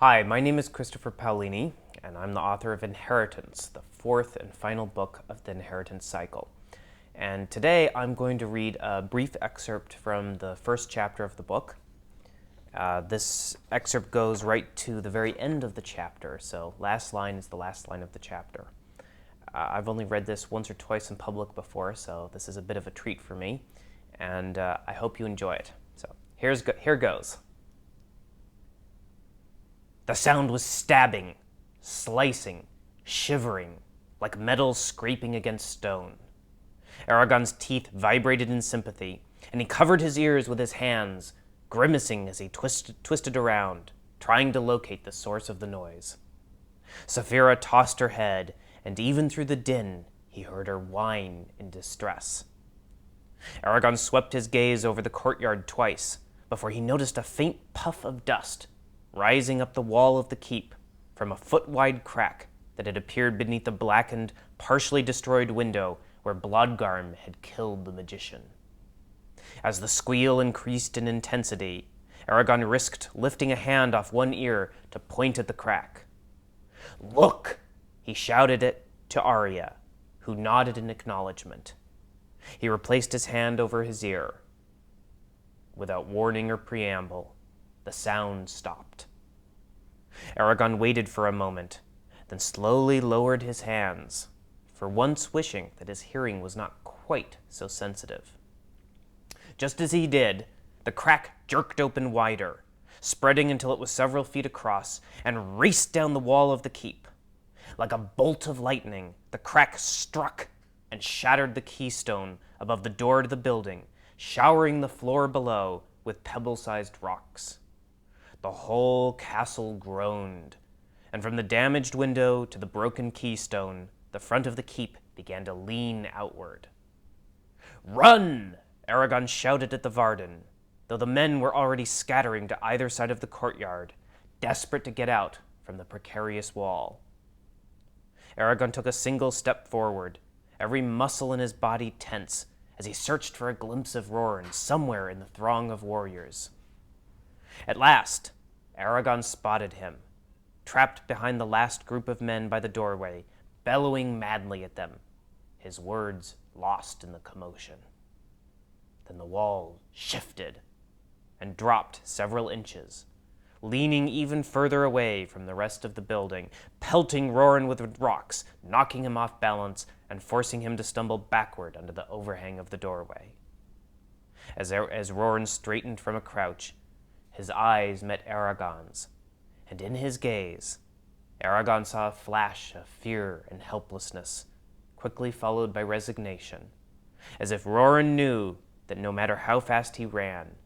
Hi, my name is Christopher Paolini, and I'm the author of Inheritance, the fourth and final book of the Inheritance cycle. And today I'm going to read a brief excerpt from the first chapter of the book. This excerpt goes right to the very end of the chapter, so last line is the last line of the chapter. I've only read this once or twice in public before, so this is a bit of a treat for me, and I hope you enjoy it. So here goes. The sound was stabbing, slicing, shivering, like metal scraping against stone. Aragon's teeth vibrated in sympathy, and he covered his ears with his hands, grimacing as he twisted around, trying to locate the source of the noise. Saphira tossed her head, and even through the din, he heard her whine in distress. Aragon swept his gaze over the courtyard twice, before he noticed a faint puff of dust rising up the wall of the keep from a foot-wide crack that had appeared beneath a blackened, partially destroyed window where Blodgarm had killed the magician. As the squeal increased in intensity, Aragon risked lifting a hand off one ear to point at the crack. "Look!" he shouted it to Arya, who nodded in acknowledgement. He replaced his hand over his ear. Without warning or preamble, the sound stopped. Aragon waited for a moment, then slowly lowered his hands, for once wishing that his hearing was not quite so sensitive. Just as he did, the crack jerked open wider, spreading until it was several feet across, and raced down the wall of the keep. Like a bolt of lightning, the crack struck and shattered the keystone above the door to the building, showering the floor below with pebble-sized rocks. The whole castle groaned, and from the damaged window to the broken keystone, the front of the keep began to lean outward. "Run!" Aragon shouted at the Varden, though the men were already scattering to either side of the courtyard, desperate to get out from the precarious wall. Aragon took a single step forward, every muscle in his body tense, as he searched for a glimpse of Roran somewhere in the throng of warriors. At last, Aragon spotted him, trapped behind the last group of men by the doorway, bellowing madly at them, his words lost in the commotion. Then the wall shifted and dropped several inches, leaning even further away from the rest of the building, pelting Roran with rocks, knocking him off balance, and forcing him to stumble backward under the overhang of the doorway. As Roran straightened from a crouch, his eyes met Aragon's, and in his gaze, Aragon saw a flash of fear and helplessness, quickly followed by resignation, as if Roran knew that no matter how fast he ran,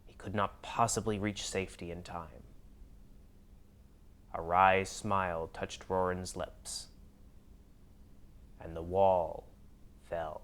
he could not possibly reach safety in time. A wry smile touched Roran's lips, and the wall fell.